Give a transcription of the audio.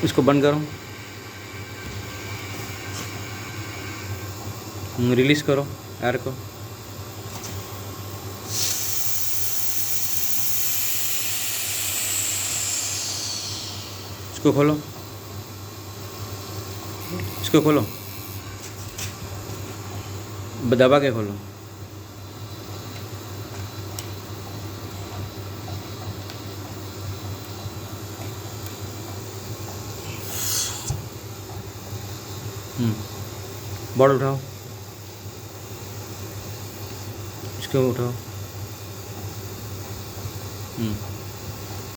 इसको बंद करो, रिलीज़ करो एयर को। इसको खोलो, इसको खोलो, दबा के खोलो। बॉल उठाओ, इसको उठाओ।